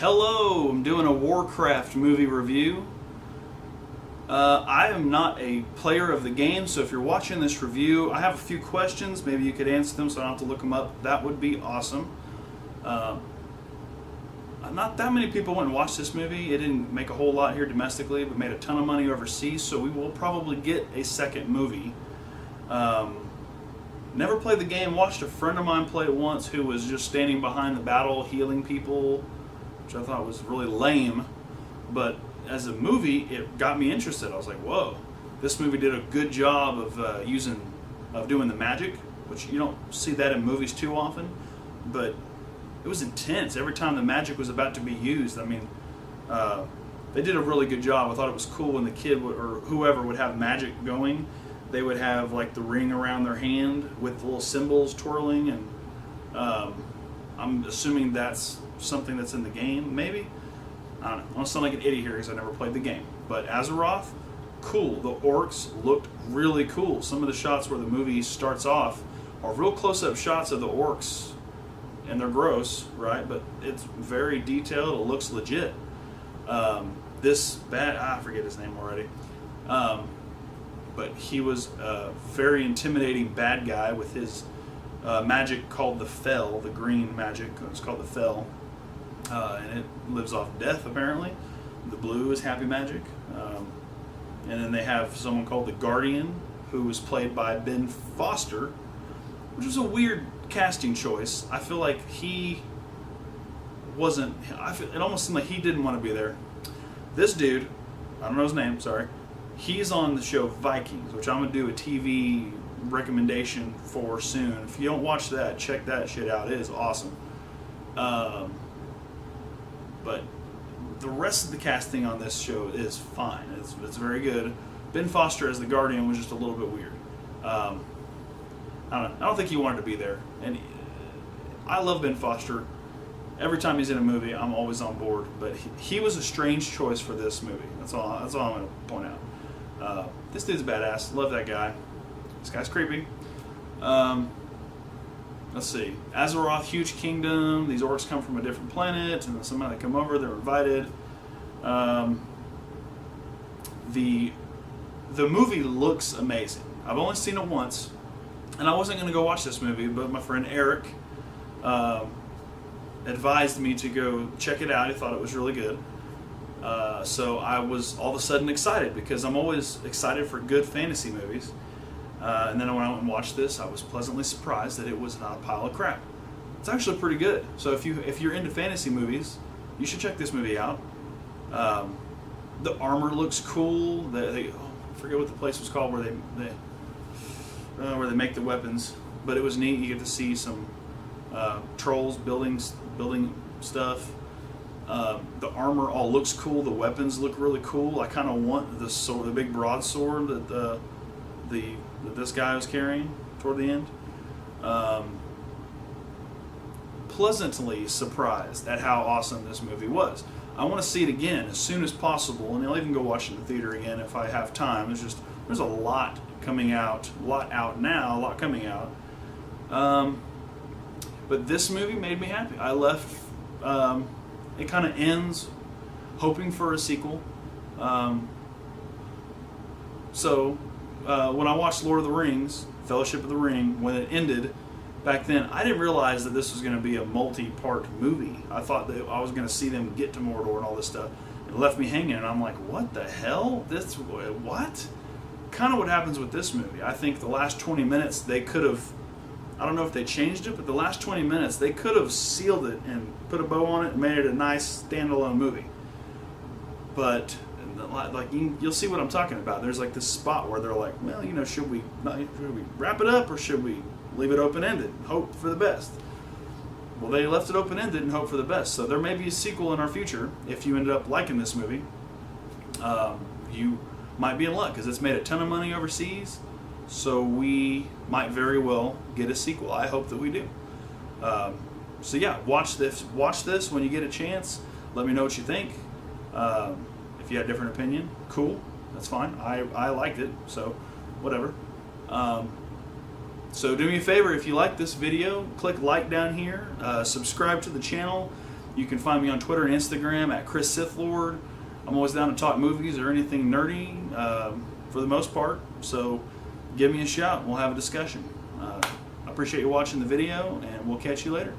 Hello, I'm doing a Warcraft movie review. I am not a player of the game, so if you're watching this review, I have a few questions. Maybe you could answer them so I don't have to look them up. That would be awesome. Not that many people went and watched this movie. It didn't make a whole lot here domestically, but made a ton of money overseas, so we will probably get a second movie. Never played the game. Watched a friend of mine play it once who was just standing behind the battle healing people, which I thought was really lame. But as a movie, it got me interested. I was like, whoa, this movie did a good job of doing the magic, which you don't see that in movies too often. But it was intense every time the magic was about to be used. I mean, they did a really good job. I thought it was cool when the kid or whoever would have magic going. They would have like the ring around their hand with little symbols twirling, and I'm assuming that's something that's in the game, maybe? I don't know. I don't sound like an idiot here because I never played the game. But Azeroth, cool. The orcs looked really cool. Some of the shots where the movie starts off are real close-up shots of the orcs, and they're gross, right? But it's very detailed. It looks legit. I forget his name already. But he was a very intimidating bad guy with his magic called the Fel, the green magic. It's called the Fel. And it lives off death, apparently. The blue is happy magic. And then they have someone called the Guardian, who was played by Ben Foster, which was a weird casting choice. I feel like it almost seemed like he didn't want to be there. This dude, I don't know his name, sorry. He's on the show Vikings, which I'm going to do a TV recommendation for soon. If you don't watch that, check that shit out. It is awesome. But the rest of the casting on this show is fine. It's very good. Ben Foster as the Guardian was just a little bit weird. I don't think he wanted to be there. And I love Ben Foster. Every time he's in a movie, I'm always on board. But he was a strange choice for this movie. That's all I'm going to point out. This dude's badass. Love that guy. This guy's creepy. Let's see. Azeroth, huge kingdom. These orcs come from a different planet, and then somehow they come over. They're invited. The movie looks amazing. I've only seen it once, and I wasn't going to go watch this movie, but my friend Eric advised me to go check it out. He thought it was really good. So I was all of a sudden excited, because I'm always excited for good fantasy movies. And then when I went and watched this, I was pleasantly surprised that it was not a pile of crap. It's actually pretty good. So if you're into fantasy movies, you should check this movie out. The armor looks cool. I forget what the place was called where they make the weapons, but it was neat. You get to see some trolls building stuff. The armor all looks cool. The weapons look really cool. I kind of want the big broadsword that this guy was carrying toward the end. Pleasantly surprised at how awesome this movie was. I want to see it again as soon as possible, and I'll even go watch it in the theater again if I have time. There's a lot coming out, a lot coming out. But this movie made me happy. I left. It kind of ends hoping for a sequel. When I watched Lord of the Rings, Fellowship of the Ring, when it ended, back then, I didn't realize that this was going to be a multi-part movie. I thought that I was going to see them get to Mordor and all this stuff. It left me hanging, and I'm like, what the hell? What? Kind of what happens with this movie. I think the last 20 minutes, they could have, I don't know if they changed it, but the last 20 minutes, they could have sealed it and put a bow on it and made it a nice standalone movie. But like you'll see what I'm talking about. There's like this spot where they're like, well, should we wrap it up, or should we leave it open-ended and hope for the best? Well, they left it open-ended and hope for the best. So there may be a sequel in our future. If you ended up liking this movie, you might be in luck, because it's made a ton of money overseas. So we might very well get a sequel. I hope that we do. So yeah, watch this when you get a chance. Let me know what you think. If you had a different opinion, cool, that's fine. I liked it, so whatever. So do me a favor, if you like this video, click like down here, subscribe to the channel, You can find me on Twitter and Instagram at Chris Sithlord. I'm always down to talk movies or anything nerdy for the most part. So give me a shout and we'll have a discussion. I appreciate you watching the video, and we'll catch you later.